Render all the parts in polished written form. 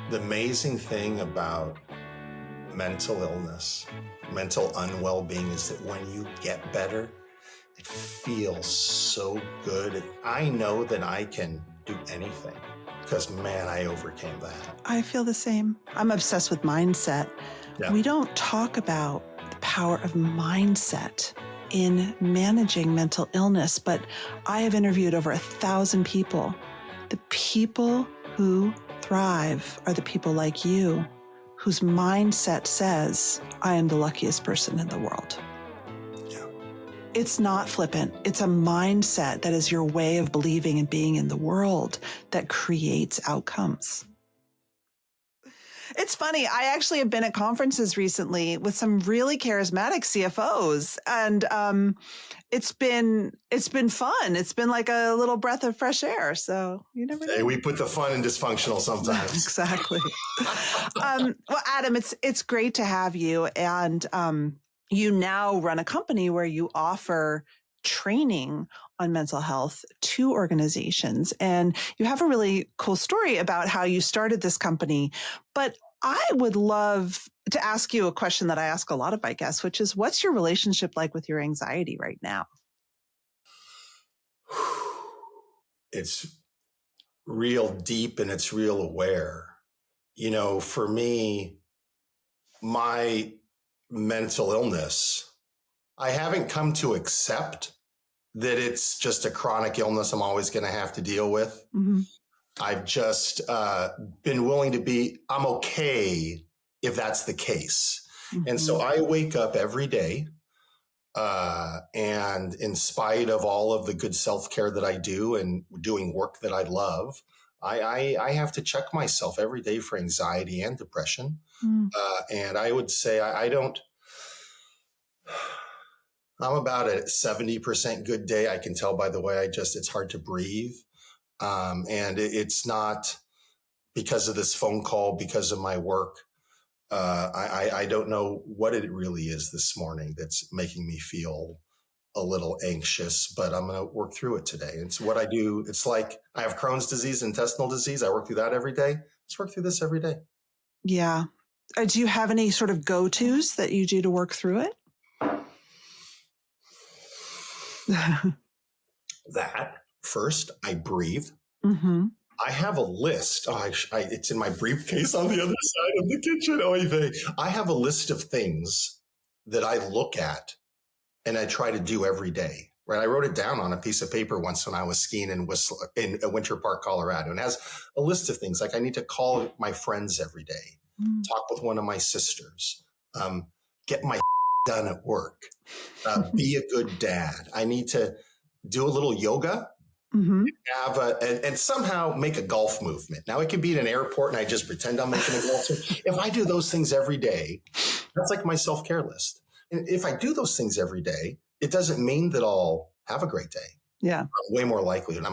The amazing thing about mental illness, mental unwell-being is that when you get better, it feels so good. I know that I can do anything because, man, I overcame that. I feel the same. I'm obsessed with mindset. Yeah. We don't talk about the power of mindset in managing mental illness, but I have interviewed over 1,000 people. The people who thrive are the people like you, whose mindset says, I am the luckiest person in the world. Yeah. It's not flippant. It's a mindset that is your way of believing and being in the world that creates outcomes. It's funny. I actually have been at conferences recently with some really charismatic CFOs, and it's been fun. It's been like a little breath of fresh air. So you never know. Hey, we put the fun in dysfunctional sometimes. Exactly. Well, Adam, it's great to have you, and you now run a company where you offer training on mental health to organizations. And you have a really cool story about how you started this company. But I would love to ask you a question that I ask a lot of my guests, which is, what's your relationship like with your anxiety right now? It's real deep and it's real aware. You know, for me, my mental illness, I haven't come to accept that it's just a chronic illness I'm always going to have to deal with. Mm-hmm. I've just been willing to be, I'm okay if that's the case. Mm-hmm. And so I wake up every day and in spite of all of the good self-care that I do and doing work that I love, I have to check myself every day for anxiety and depression. Mm. And I would say I'm about a 70% good day. I can tell by the way it's hard to breathe. And it's not because of this phone call, because of my work. I don't know what it really is this morning that's making me feel a little anxious, but I'm going to work through it today. It's what I do. It's like I have Crohn's disease, intestinal disease. I work through that every day. Let's work through this every day. Yeah. Do you have any sort of go-tos that you do to work through it? That first, I breathe. Mm-hmm. I have a list. It's in my briefcase on the other side of the kitchen. Oy vey. I have a list of things that I look at and I try to do every day. Right? I wrote it down on a piece of paper once when I was skiing in Winter Park, Colorado, and it has a list of things like I need to call my friends every day, talk with one of my sisters, get my done at work, be a good dad. I need to do a little yoga. Mm-hmm. And somehow make a golf movement. Now it could be in an airport and I just pretend I'm making a golf movement. If I do those things every day, that's like my self-care list. And if I do those things every day, it doesn't mean that I'll have a great day. Yeah. I'm way more likely. And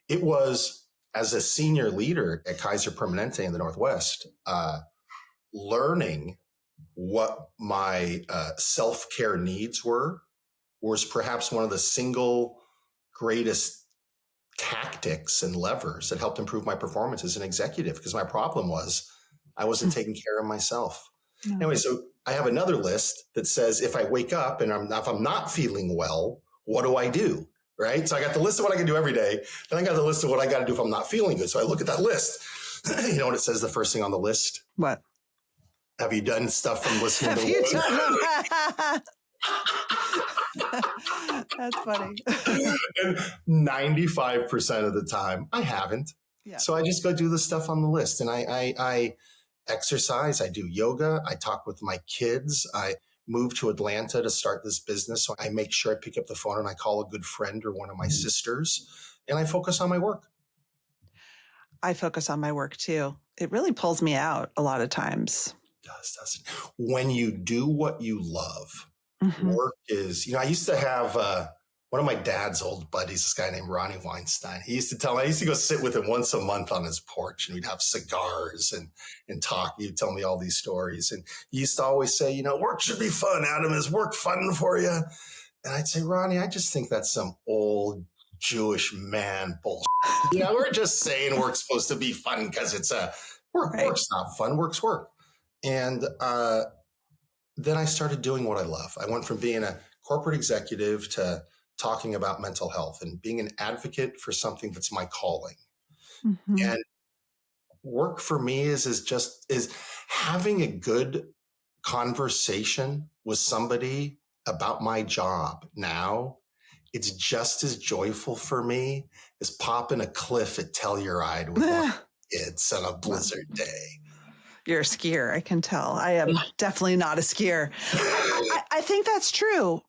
it was as a senior leader at Kaiser Permanente in the Northwest, learning what my self-care needs was perhaps one of the single greatest tactics and levers that helped improve my performance as an executive, because my problem was I wasn't taking care of myself. No. Anyway, so I have another list that says if I wake up and if I'm not feeling well, what do I do? Right? So I got the list of what I can do every day. Then I got the list of what I got to do if I'm not feeling good. So I look at that list. You know what it says the first thing on the list? What? Have you done stuff from listening to Have you done that? That's funny. And 95% of the time, I haven't. Yeah. So I just go do the stuff on the list. And I exercise. I do yoga. I talk with my kids. I moved to Atlanta to start this business. So I make sure I pick up the phone and I call a good friend or one of my sisters. And I focus on my work. I focus on my work too. It really pulls me out a lot of times. It does, doesn't it? When you do what you love, work is, I used to have one of my dad's old buddies, this guy named Ronnie Weinstein. I used to go sit with him once a month on his porch and we'd have cigars and talk. He'd tell me all these stories. And he used to always say, work should be fun, Adam. Is work fun for you? And I'd say, Ronnie, I just think that's some old Jewish man bullshit. We're just saying work's supposed to be fun because it's a Right. Work's not fun. Work's work. And then I started doing what I love. I went from being a corporate executive to talking about mental health and being an advocate for something that's my calling. Mm-hmm. And work for me is having a good conversation with somebody about my job now. It's just as joyful for me as popping a cliff at Telluride with one of my kids on a blizzard day. You're a skier, I can tell. I am definitely not a skier. I think that's true.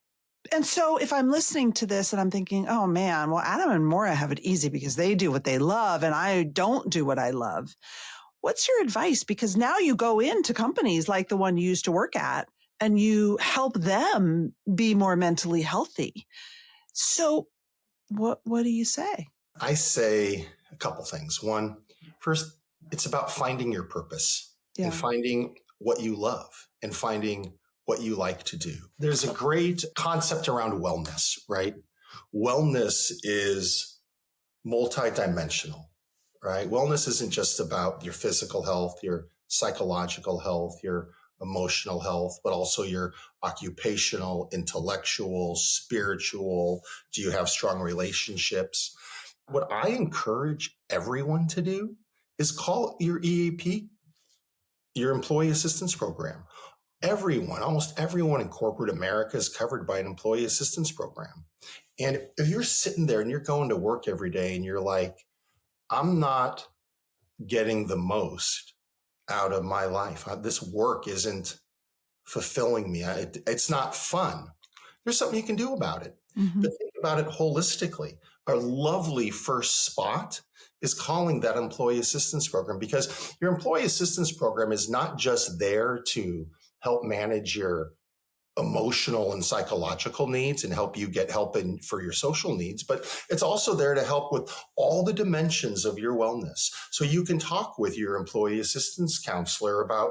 And so if I'm listening to this and I'm thinking, oh man, well, Adam and Maura have it easy because they do what they love and I don't do what I love. What's your advice? Because now you go into companies like the one you used to work at and you help them be more mentally healthy. So what do you say? I say a couple things. One, first, it's about finding your purpose and finding what you love and finding what you like to do. There's a great concept around wellness, right? Wellness is multidimensional, right? Wellness isn't just about your physical health, your psychological health, your emotional health, but also your occupational, intellectual, spiritual. Do you have strong relationships? What I encourage everyone to do is call your EAP, your employee assistance program. Almost everyone in corporate America is covered by an employee assistance program. And if you're sitting there and you're going to work every day and you're like, I'm not getting the most out of my life, this work isn't fulfilling me, it's not fun, there's something you can do about it. Mm-hmm. But think about it holistically. A lovely first spot is calling that employee assistance program, because your employee assistance program is not just there to help manage your emotional and psychological needs and help you get help for your social needs, but it's also there to help with all the dimensions of your wellness. So you can talk with your employee assistance counselor about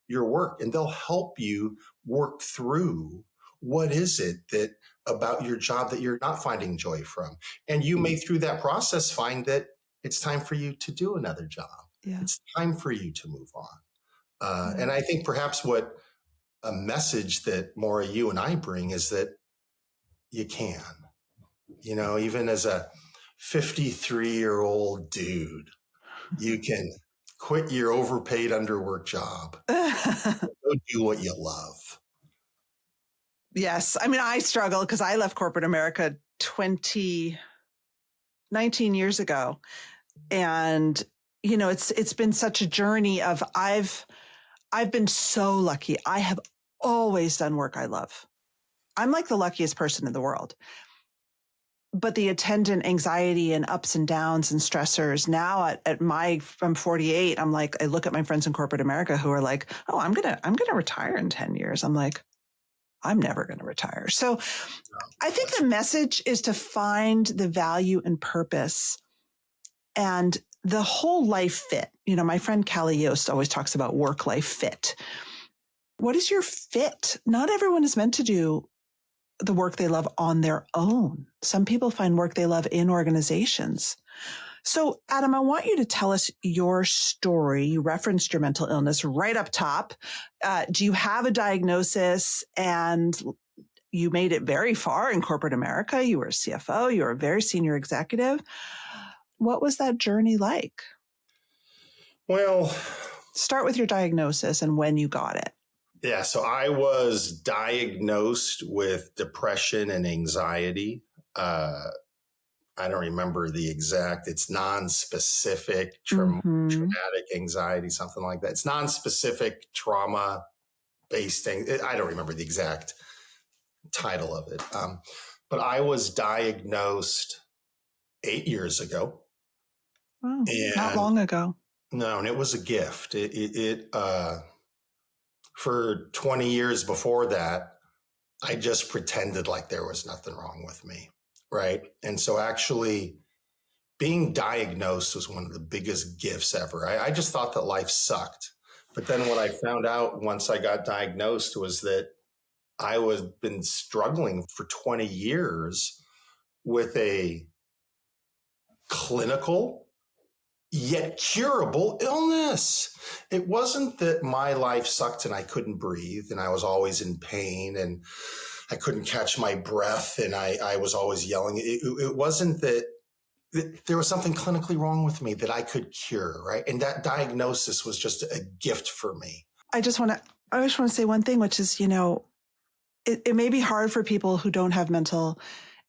your work and they'll help you work through what is it that about your job that you're not finding joy from. And you may through that process find that it's time for you to do another job. Yeah. It's time for you to move on. And I think perhaps what a message that Maura, you and I bring is that you can, even as a 53-year-old dude, you can quit your overpaid underwork job, go do what you love. Yes. I mean, I struggle because I left corporate America 19 years ago. And, it's been such a journey of I've been so lucky. I have always done work I love. I'm like the luckiest person in the world. But the attendant anxiety and ups and downs and stressors now I'm 48. I'm like, I look at my friends in corporate America who are like, oh, I'm going to retire in 10 years. I'm like, I'm never going to retire. So I think the message is to find the value and purpose and the whole life fit. My friend Callie Yost always talks about work-life fit. What is your fit? Not everyone is meant to do the work they love on their own. Some people find work they love in organizations. So, Adam, I want you to tell us your story. You referenced your mental illness right up top. Do you have a diagnosis? And you made it very far in corporate America. You were a CFO. You were a very senior executive. What was that journey like? Well, start with your diagnosis and when you got it. Yeah, so I was diagnosed with depression and anxiety. I don't remember the exact, it's non-specific traumatic anxiety, something like that. It's non-specific trauma-based thing. I don't remember the exact title of it. But I was diagnosed 8 years ago. Wow, not long ago. No, and it was a gift. For 20 years before that, I just pretended like there was nothing wrong with me, right? And so actually being diagnosed was one of the biggest gifts ever. I just thought that life sucked. But then what I found out once I got diagnosed was that I was been struggling for 20 years with a clinical yet curable illness. It wasn't that my life sucked and I couldn't breathe and I was always in pain and I couldn't catch my breath and I was always yelling. It wasn't that there was something clinically wrong with me that I could cure, right? And that diagnosis was just a gift for me. I just want to say one thing, which is, it may be hard for people who don't have mental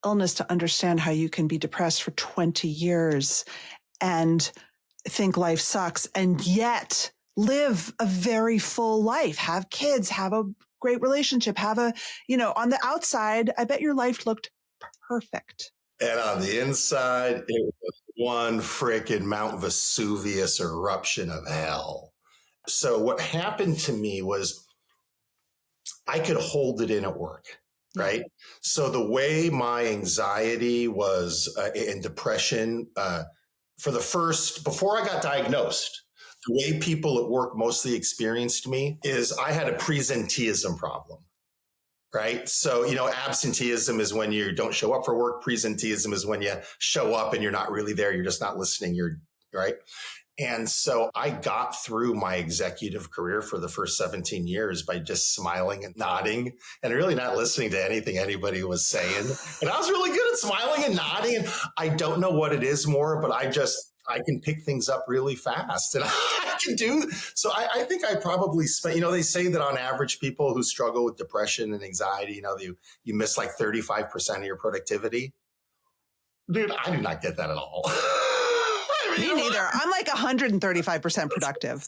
illness to understand how you can be depressed for 20 years and think life sucks and yet live a very full life, have kids, have a great relationship, have on the outside, I bet your life looked perfect. And on the inside, it was one freaking Mount Vesuvius eruption of hell. So what happened to me was I could hold it in at work, right? So the way my anxiety was and depression before I got diagnosed, the way people at work mostly experienced me is I had a presenteeism problem. Right. So, absenteeism is when you don't show up for work. Presenteeism is when you show up and you're not really there. You're just not listening. You're right. And so I got through my executive career for the first 17 years by just smiling and nodding and really not listening to anything anybody was saying. And I was really good at smiling and nodding. And I don't know what it is more, but I can pick things up really fast and I can do. So I think I probably spent, they say that on average people who struggle with depression and anxiety, you miss like 35% of your productivity. Dude, I do not get that at all. Me neither. I'm like 135% productive.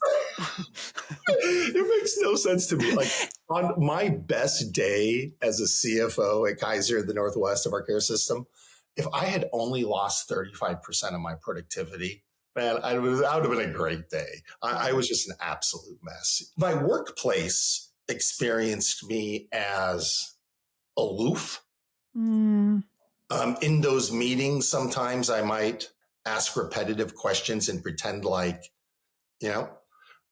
It makes no sense to me. Like on my best day as a CFO at Kaiser in the Northwest of our care system, if I had only lost 35% of my productivity, man, that would have been a great day. I was just an absolute mess. My workplace experienced me as aloof. In those meetings, sometimes I might ask repetitive questions and pretend like,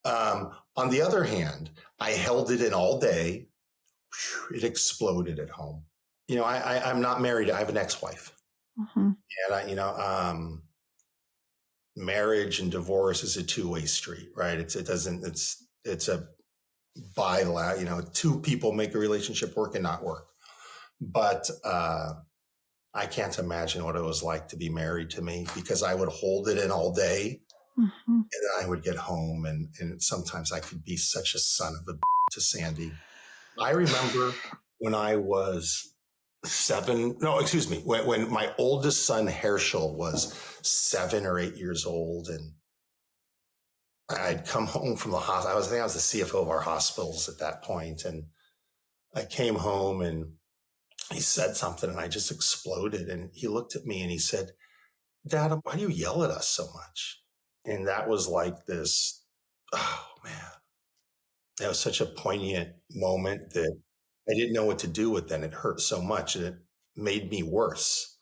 on the other hand, I held it in all day. It exploded at home. I'm not married. I have an ex-wife. Mm-hmm. And marriage and divorce is a two-way street, right? It's a bilateral, two people make a relationship work and not work. But I can't imagine what it was like to be married to me because I would hold it in all day and then I would get home and sometimes I could be such a son of a to Sandy. I remember when I was when my oldest son, Herschel, was 7 or 8 years old and I'd come home from the hospital. I was the CFO of our hospitals at that point. And I came home and he said something and I just exploded. And he looked at me and he said, "Dad, why do you yell at us so much?" And that was like this, oh man, that was such a poignant moment that I didn't know what to do with then. It hurt so much and it made me worse,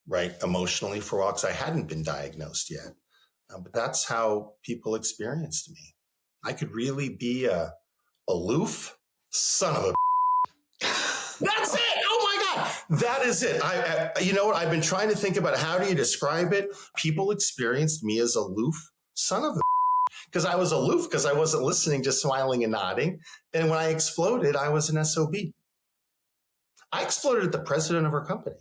right? Emotionally for a while, because I hadn't been diagnosed yet. But that's how people experienced me. I could really be a aloof son of a. That's it. Oh my God. That is it. You know what? I've been trying to think about how do you describe it? People experienced me as aloof son of a. Because I was aloof because I wasn't listening, just smiling and nodding. And when I exploded, I was an SOB. I exploded at the president of our company.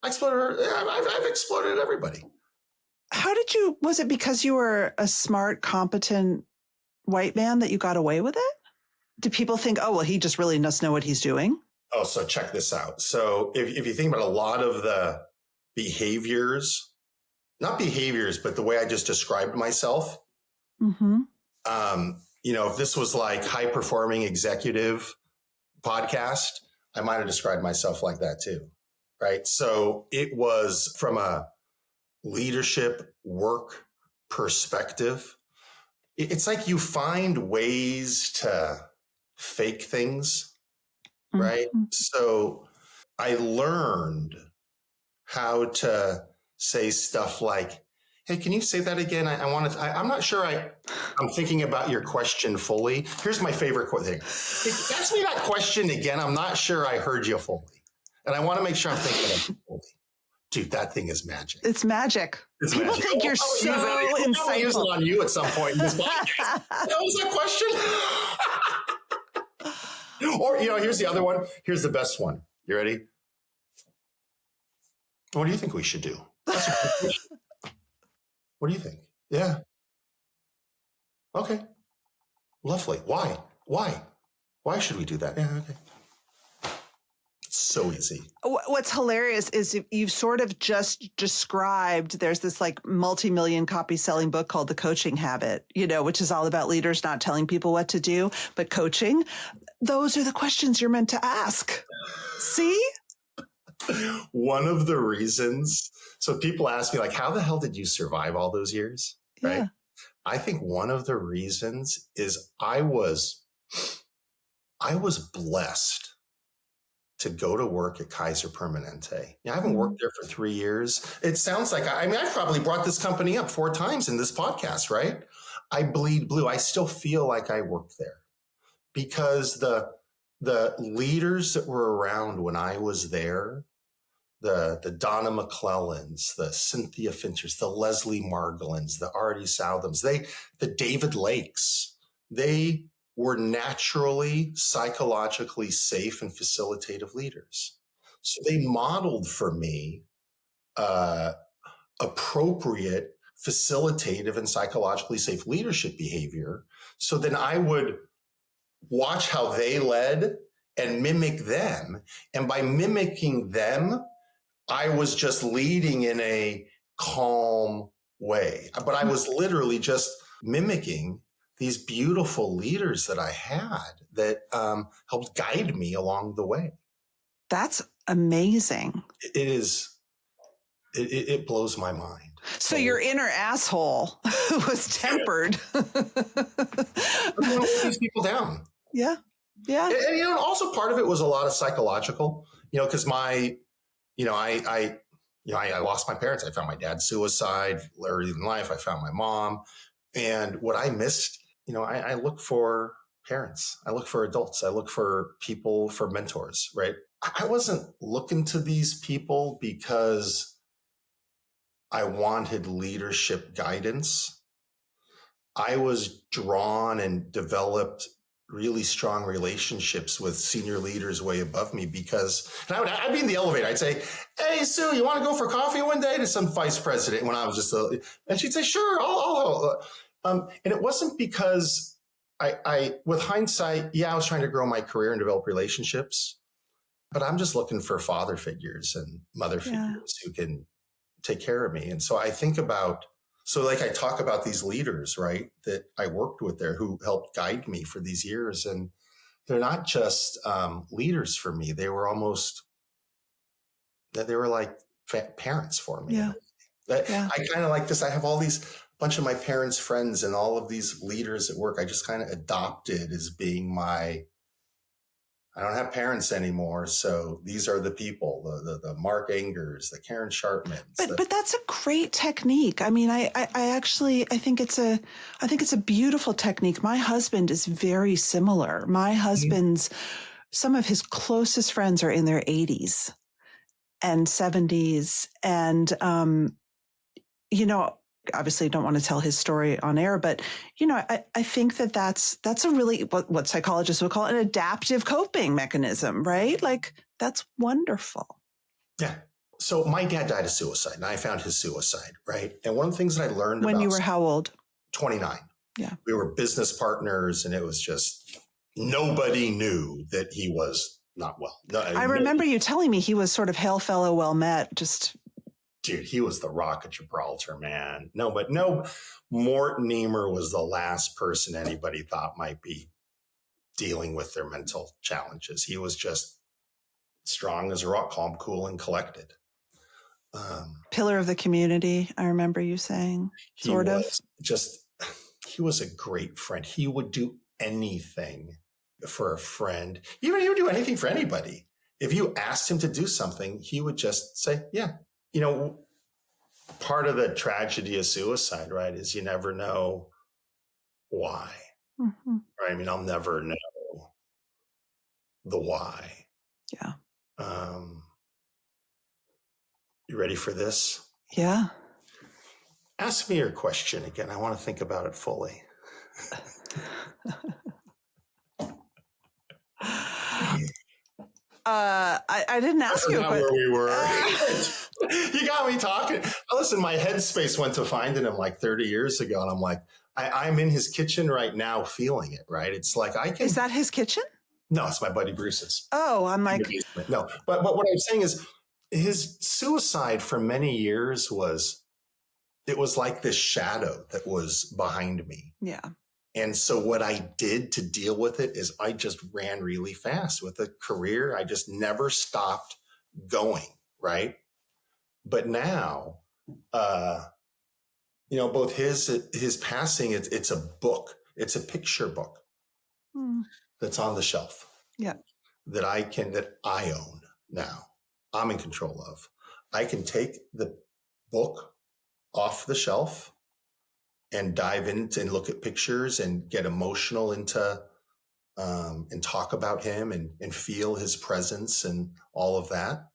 I've exploded at everybody. Was it because you were a smart, competent white man that you got away with it? Did people think, oh, well, he just really does know what he's doing? Oh, so check this out. So if you think about a lot of the behaviors, not behaviors, but the way I just described myself, if this was like high performing executive podcast, I might have described myself like that too. Right. So it was from a leadership work perspective. It's like you find ways to fake things. Right. So I learned how to say stuff like, "Hey, can you say that again? I'm not sure I'm thinking about your question fully. Here's my favorite thing. Hey, ask me that question again. I'm not sure I heard you fully. And I want to make sure I'm thinking of it fully." Dude, that thing is magic. It's magic. People think you're so insightful. I'll use it on you at some point in this podcast. What was that here's the other one. Here's the best one. You ready? What do you think we should do? That's a good question. What do you think? Yeah. Okay. Lovely. Why? Why should we do that? Yeah. Okay. So easy. What's hilarious is you've sort of just described, there's this like multi-million copy selling book called The Coaching Habit, which is all about leaders not telling people what to do, but coaching. Those are the questions you're meant to ask. See? One of the reasons, so people ask me like, how the hell did you survive all those years? Right. Yeah. I think one of the reasons is I was blessed to go to work at Kaiser Permanente. I haven't worked there for 3 years. It sounds like, I've probably brought this company up 4 times in this podcast, right? I bleed blue. I still feel like I worked there because the leaders that were around when I was there, the Donna McClellans, the Cynthia Finters, the Leslie Margolins, the Artie Southams, the David Lakes, they were naturally psychologically safe and facilitative leaders. So they modeled for me appropriate, facilitative, and psychologically safe leadership behavior. So then I would watch how they led and mimic them. And by mimicking them, I was just leading in a calm way. But I was literally just mimicking these beautiful leaders that I had that helped guide me along the way. That's amazing. It is. It blows my mind. So your inner asshole was tempered. These people down. Yeah. Yeah. And also part of it was a lot of psychological, because I lost my parents. I found my dad's suicide early in life. I found my mom. And what I missed, I look for parents. I look for adults. I look for people, for mentors, right? I wasn't looking to these people because I wanted leadership guidance. I was drawn and developed really strong relationships with senior leaders way above me because, and I'd be in the elevator. I'd say, "Hey, Sue, you want to go for coffee one day?" to some vice president when I was just, and she'd say, "Sure, I'll." And it wasn't because I, with hindsight, I was trying to grow my career and develop relationships, but I'm just looking for father figures and mother figures who can take care of me. And so I think about, I talk about these leaders, right, that I worked with there who helped guide me for these years. And they're not just leaders for me. They were they were like parents for me. Yeah. I kind of like this. I have all these bunch of my parents' friends and all of these leaders at work. I just kind of adopted as being I don't have parents anymore. So these are the people, the Mark Angers, the Karen Sharpmans. But that's a great technique. I mean, I think it's a beautiful technique. My husband is very similar. My husband's, some of his closest friends are in their 80s and 70s. And, obviously don't want to tell his story on air, but, I think that's a really, what psychologists would call an adaptive coping mechanism, right? Like that's wonderful. Yeah. So my dad died of suicide and I found his suicide, right? And one of the things that I learned when you were how old? 29. Yeah. We were business partners and it was just, nobody knew that he was not well. I remember you telling me he was sort of hail fellow, well met, just... Dude, he was the Rock of Gibraltar, man. Mort Nemer was the last person anybody thought might be dealing with their mental challenges. He was just strong as a rock, calm, cool, and collected. Pillar of the community, I remember you saying, sort of. He was a great friend. He would do anything for a friend. He would do anything for anybody. If you asked him to do something, he would just say, yeah. Part of the tragedy of suicide, right, is you never know why. Mm-hmm. Right? I mean, I'll never know the why. Yeah. You ready for this? Yeah. Ask me your question again. I want to think about it fully. I didn't ask you. Not where we were. You got me talking. Listen, my headspace went to finding him like 30 years ago. And I'm like, I'm in his kitchen right now feeling it, right? It's like I can. Is that his kitchen? No, it's my buddy Bruce's. Oh, I'm like. No, but what I'm saying is his suicide for many years was like this shadow that was behind me. Yeah. And so what I did to deal with it is I just ran really fast with a career. I just never stopped going, right? But now, both his passing, it's a book. It's a picture book that's on the shelf. Yeah. That I own now. I'm in control of. I can take the book off the shelf and dive into and look at pictures and get emotional into and talk about him and feel his presence and all of that.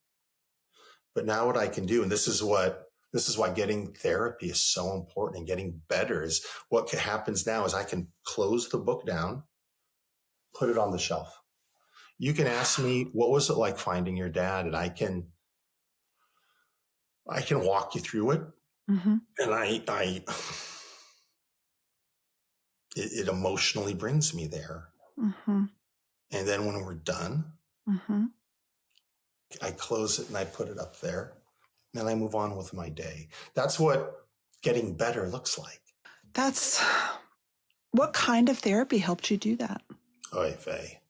But now what I can do, and this is why getting therapy is so important and getting better, is what happens now is I can close the book down, put it on the shelf. You can ask me, what was it like finding your dad? And I can walk you through it. Mm-hmm. And it emotionally brings me there. Mm-hmm. And then when we're done, mm-hmm. I close it and I put it up there. And I move on with my day. That's what getting better looks like. What kind of therapy helped you do that? Oy vey.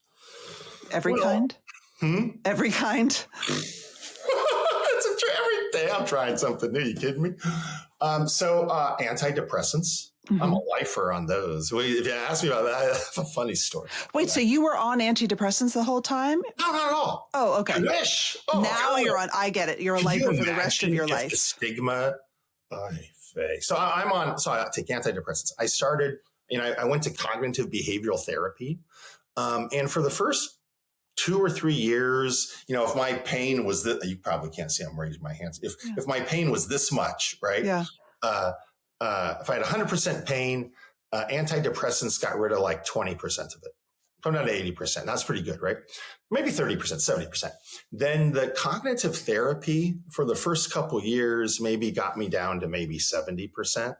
Every kind? Every kind? Every day I'm trying something new. You kidding me? So antidepressants. Mm-hmm. I'm a lifer on those. If you ask me about that, I have a funny story. Wait, so you were on antidepressants the whole time? No, not at all. Oh, okay. I wish. Oh, now you're on. I get it. You're a lifer for the rest of your life. The stigma. So I take antidepressants. I started, I went to cognitive behavioral therapy. And for the first 2 or 3 years, if my pain was that, you probably can't see, I'm raising my hands. If my pain was this much, right? Yeah. If I had 100% pain, antidepressants got rid of like 20% of it. Come down to 80%. That's pretty good, right? Maybe 30%, 70%. Then the cognitive therapy for the first couple of years maybe got me down to maybe 70%.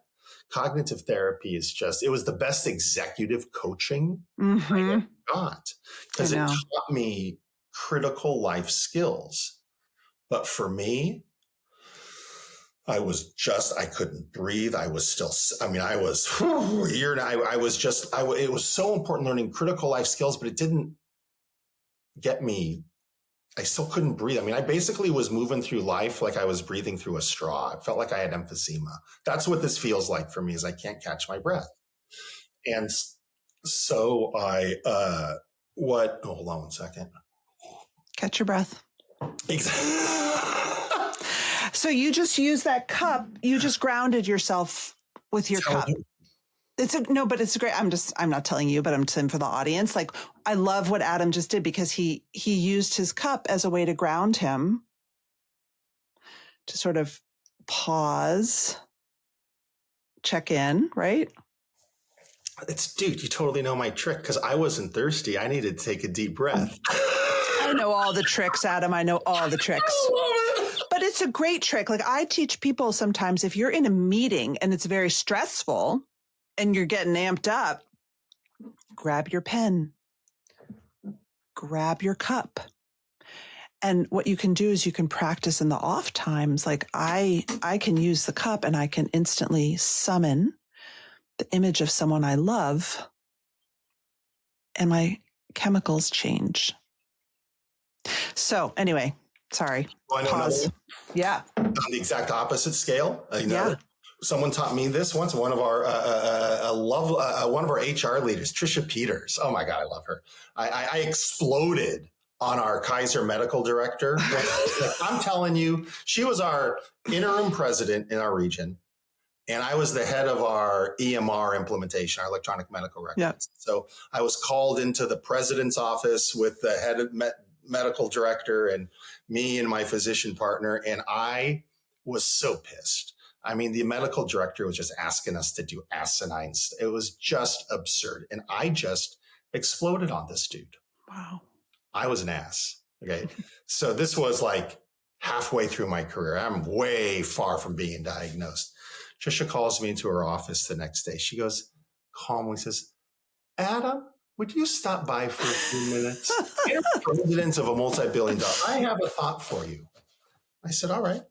Cognitive therapy it was the best executive coaching I ever got because it taught me critical life skills. But for me, I couldn't breathe. I was still, it was so important learning critical life skills, but it didn't get me. I still couldn't breathe. I basically was moving through life like I was breathing through a straw. I felt like I had emphysema. That's what this feels like for me, is I can't catch my breath. And so hold on one second. Catch your breath. Exactly. So you just use that cup. You just grounded yourself with your cup. But it's great. I'm not telling you, but I'm saying for the audience, like, I love what Adam just did, because he used his cup as a way to ground him, to sort of pause, check in, right? Dude, you totally know my trick, because I wasn't thirsty. I needed to take a deep breath. I know all the tricks, Adam. I know all the tricks. But it's a great trick. Like, I teach people sometimes, if you're in a meeting and it's very stressful and you're getting amped up, grab your pen, grab your cup. And what you can do is you can practice in the off times. Like, I can use the cup and I can instantly summon the image of someone I love, and my chemicals change. So anyway, sorry. Pause. Yeah. On the exact opposite scale. Someone taught me this once. One of our HR leaders, Trisha Peters. Oh my God, I love her. I exploded on our Kaiser medical director. I'm telling you, she was our interim president in our region, and I was the head of our EMR implementation, our electronic medical records. Yeah. So I was called into the president's office with the head of medical director and me and my physician partner, and I was so pissed. The medical director was just asking us to do asinine. It was just absurd. And I just exploded on this dude. Wow. I was an ass. Okay. So this was like halfway through my career. I'm way far from being diagnosed. Trisha calls me into her office the next day. She goes calmly, says, Adam, would you stop by for a few minutes? You're president of a multi-billion dollar. I have a thought for you. I said, all right.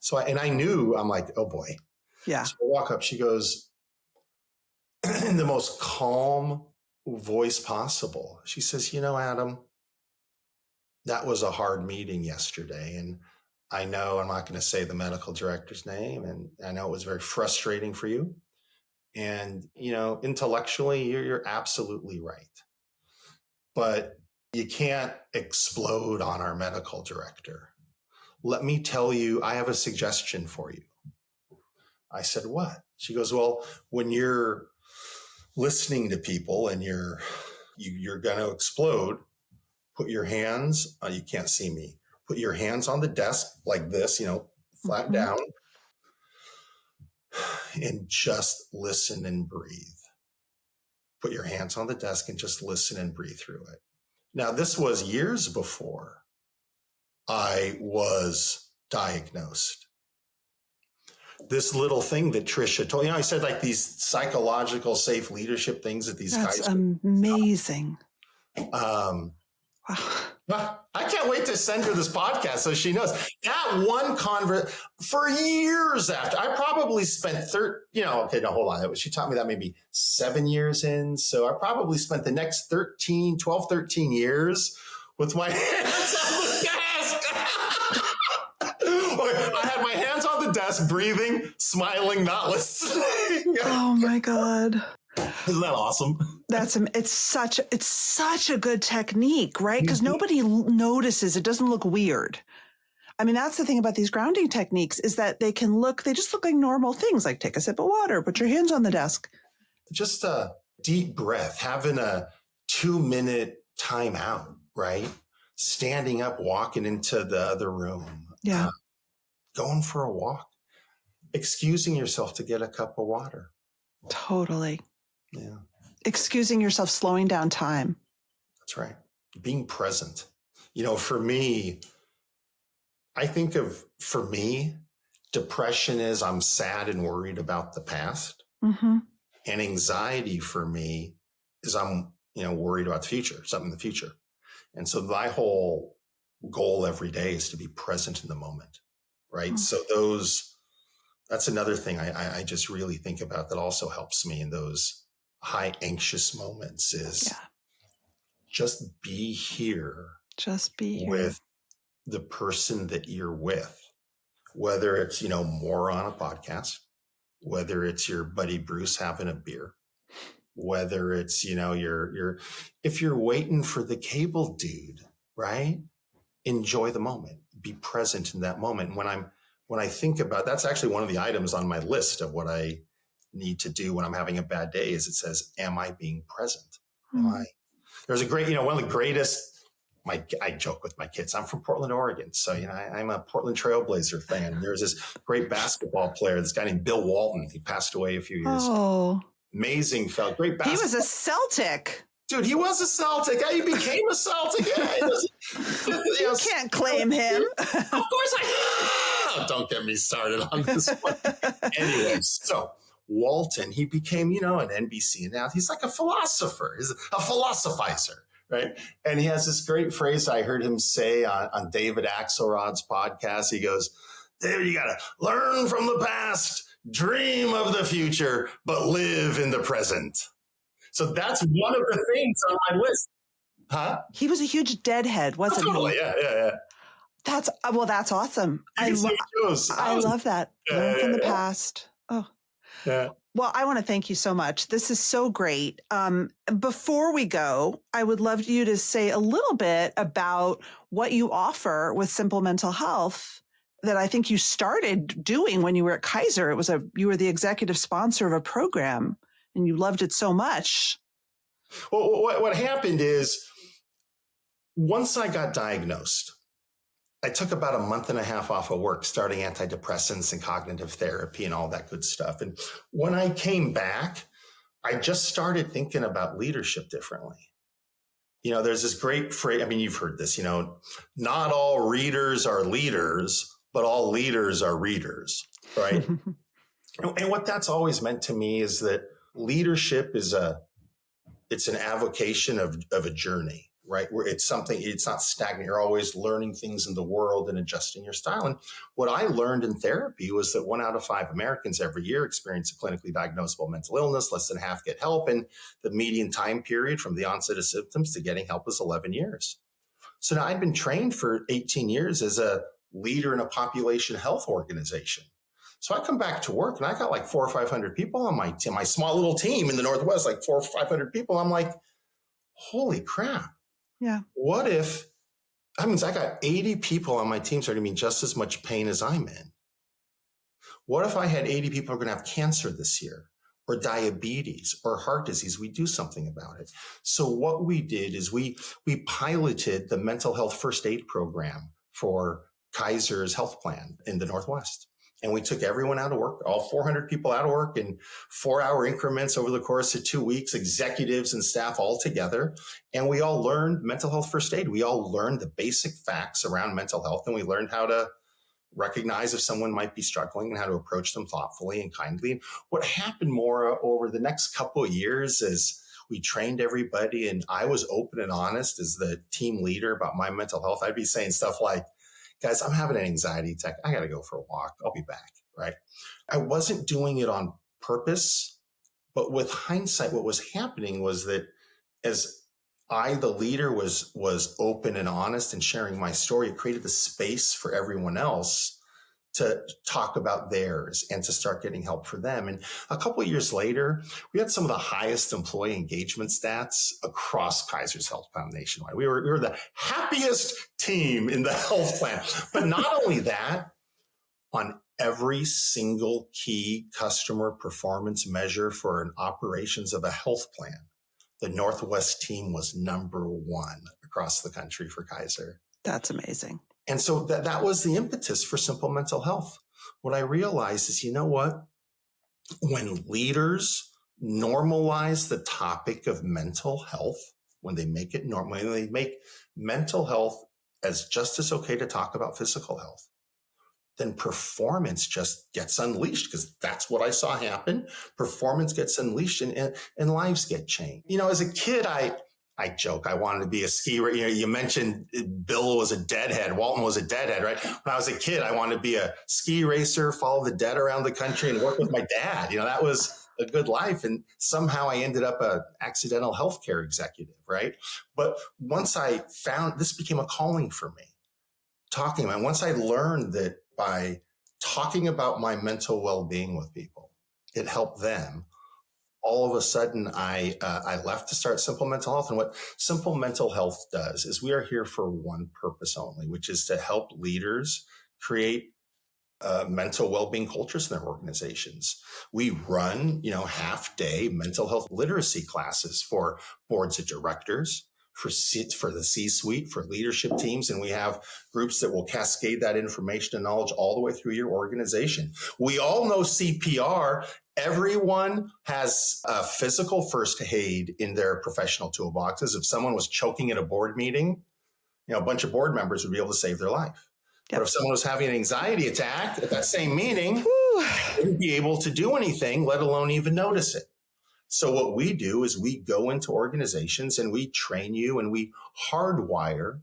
So, I knew, I'm like, oh boy. Yeah. So I walk up, she goes, in the most calm voice possible. She says, Adam, that was a hard meeting yesterday. And I know I'm not going to say the medical director's name. And I know it was very frustrating for you. And, intellectually, you're absolutely right. But you can't explode on our medical director. Let me tell you, I have a suggestion for you. I said, what? She goes, well, when you're listening to people and you're going to explode, put your hands, you can't see me, put your hands on the desk like this, flat down, and just listen and breathe. Put your hands on the desk and just listen and breathe through it. Now, this was years before I was diagnosed. This little thing that Trisha told, I said like these psychological safe leadership things that these guys. That's amazing. Wow. I can't wait to send her this podcast so she knows that one for years after. I probably spent hold on. She taught me that maybe 7 years in. So I probably spent the next 12, 13 years with my hands on the desk. I had my hands on the desk, breathing, smiling, not listening. Oh my God. Isn't that awesome? It's such a good technique, right? Because nobody notices. It doesn't look weird. I mean, that's the thing about these grounding techniques is that they just look like normal things, like take a sip of water, put your hands on the desk. Just a deep breath, having a 2-minute time out, right? Standing up, walking into the other room. Yeah. Going for a walk, excusing yourself to get a cup of water. Totally. Yeah. Excusing yourself, slowing down time. That's right. Being present. For me, I think depression is I'm sad and worried about the past. Mm-hmm. And anxiety for me is I'm, worried about the future, something in the future. And so my whole goal every day is to be present in the moment. Right. Mm-hmm. So that's another thing I just really think about that also helps me in those high anxious moments is just be here. Just be here with the person that you're with, whether it's, more on a podcast, whether it's your buddy Bruce having a beer, whether it's, if you're waiting for the cable dude, right? Enjoy the moment, be present in that moment. When I think about, that's actually one of the items on my list of what I need to do when I'm having a bad day is it says, am I being present? Mm-hmm. There's a great, one of the greatest, I joke with my kids. I'm from Portland, Oregon. So, I'm a Portland Trailblazer fan. There's this great basketball player, this guy named Bill Walton. He passed away a few years ago. Amazing fellow, great basketball. He was a Celtic. Dude, he was a Celtic. He became a Celtic. You can't claim him. Of course don't get me started on this one. Anyways, so Walton, he became, an NBC announcer. He's like a philosopher. He's a philosophizer, right? And he has this great phrase I heard him say on David Axelrod's podcast. He goes, David, you got to learn from the past, dream of the future, but live in the present. So that's one of the things on my list. Huh? He was a huge deadhead, wasn't he? Yeah. That's awesome. I love that. Learn from the past. Oh. Yeah. Well, I want to thank you so much. This is so great. Before we go, I would love you to say a little bit about what you offer with Simple Mental Health that I think you started doing when you were at Kaiser. You were the executive sponsor of a program and you loved it so much. Well, what happened is once I got diagnosed, I took about a month and a half off of work, starting antidepressants and cognitive therapy and all that good stuff. And when I came back, I just started thinking about leadership differently. There's this great phrase. I mean, you've heard this, not all readers are leaders, but all leaders are readers, right? And what that's always meant to me is that leadership it's an avocation of a journey, right? Where it's not stagnant. You're always learning things in the world and adjusting your style. And what I learned in therapy was that 1 out of 5 Americans every year experience a clinically diagnosable mental illness. Less than half get help. And the median time period from the onset of symptoms to getting help is 11 years. So now I've been trained for 18 years as a leader in a population health organization. So I come back to work and I got like 400 or 500 people on my team, my small little team in the Northwest, like 400 or 500 people. I'm like, holy crap. Yeah. What if, that means I got 80 people on my team starting to be in just as much pain as I'm in. What if I had 80 people who are going to have cancer this year or diabetes or heart disease? We do something about it. So what we did is we piloted the mental health first aid program for Kaiser's health plan in the Northwest. And we took everyone out of work, all 400 people out of work in 4-hour increments over the course of 2 weeks, executives and staff all together. And we all learned mental health first aid. We all learned the basic facts around mental health, and we learned how to recognize if someone might be struggling and how to approach them thoughtfully and kindly. And what happened more over the next couple of years is we trained everybody, and I was open and honest as the team leader about my mental health. I'd be saying stuff like, guys, I'm having an anxiety attack. I got to go for a walk. I'll be back, right? I wasn't doing it on purpose, but with hindsight, what was happening was that as I, the leader, was open and honest and sharing my story, it created the space for everyone else to talk about theirs and to start getting help for them. And a couple of years later, we had some of the highest employee engagement stats across Kaiser's Health Plan nationwide. We were the happiest team in the health plan. But not only that, on every single key customer performance measure for an operations of a health plan, the Northwest team was number 1 across the country for Kaiser. That's amazing. And so that was the impetus for Simple Mental Health. What I realized is, you know what? When leaders normalize the topic of mental health, when they make it normal, when they make mental health as just as okay to talk about physical health, then performance just gets unleashed, because that's what I saw happen. Performance gets unleashed and lives get changed. As a kid, I joke, I wanted to be a ski racer. You mentioned Bill was a deadhead. Walton was a deadhead, right? When I was a kid, I wanted to be a ski racer, follow the dead around the country and work with my dad. That was a good life. And somehow I ended up an accidental healthcare executive, right? But once I found this became a calling for me, talking about, once I learned that by talking about my mental well-being with people, it helped them. All of a sudden, I left to start Simple Mental Health. And what Simple Mental Health does is we are here for one purpose only, which is to help leaders create mental well-being cultures in their organizations. We run, half-day mental health literacy classes for boards of directors, for the C-suite, for leadership teams. And we have groups that will cascade that information and knowledge all the way through your organization. We all know CPR. Everyone has a physical first aid in their professional toolboxes. If someone was choking at a board meeting, a bunch of board members would be able to save their life. Yep. But if someone was having an anxiety attack at that same meeting, they wouldn't be able to do anything, let alone even notice it. So what we do is we go into organizations and we train you and we hardwire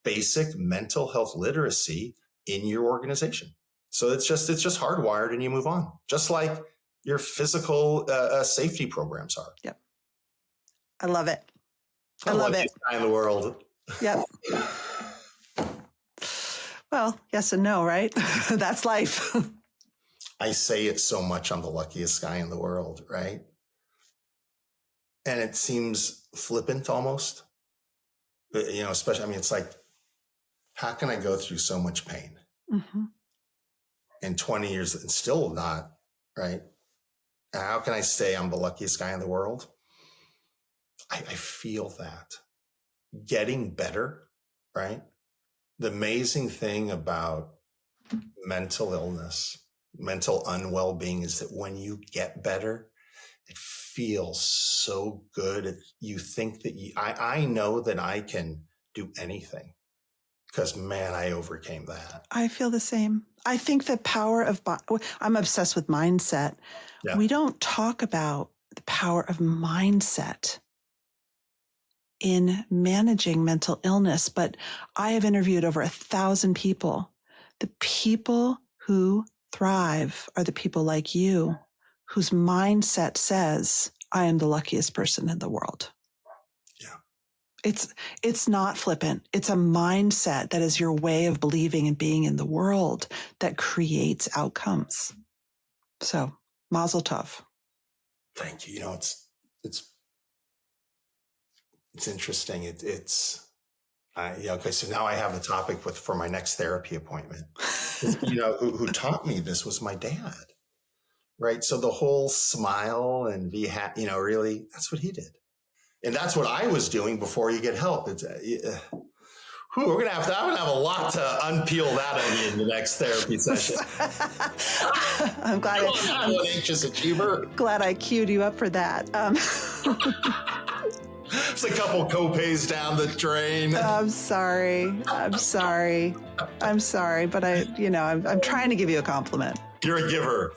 basic mental health literacy in your organization. So it's just hardwired and you move on, just like your physical safety programs are. Yep. I love it. I love it. Guy in the world. Yep. Well, yes and no, right? That's life. I say it so much, I'm the luckiest guy in the world, right? And it seems flippant almost, but, especially, it's like, how can I go through so much pain in 20 years and still not, right? How can I say I'm the luckiest guy in the world? I feel that getting better, right? The amazing thing about mental illness, mental unwell-being is that when you get better, it feels so good. You think that I know that I can do anything because, man, I overcame that. I feel the same. I think the power of, I'm obsessed with mindset. Yeah. We don't talk about the power of mindset in managing mental illness, but I have interviewed over 1,000 people. The people who thrive are the people like you, whose mindset says, I am the luckiest person in the world. Yeah. It's not flippant. It's a mindset that is your way of believing and being in the world that creates outcomes. So, mazel tov. Thank you. You know, it's interesting. Okay. So now I have the topic for my next therapy appointment. You know, who taught me this was my dad, right? So the whole smile and be happy, you know, really, that's what he did. And that's what I was doing before you get help. I'm going to have a lot to unpeel that onion in the next therapy session. I'm glad I'm an anxious achiever. Glad I queued you up for that. It's a couple copays down the drain. I'm sorry, but I'm trying to give you a compliment. You're a giver.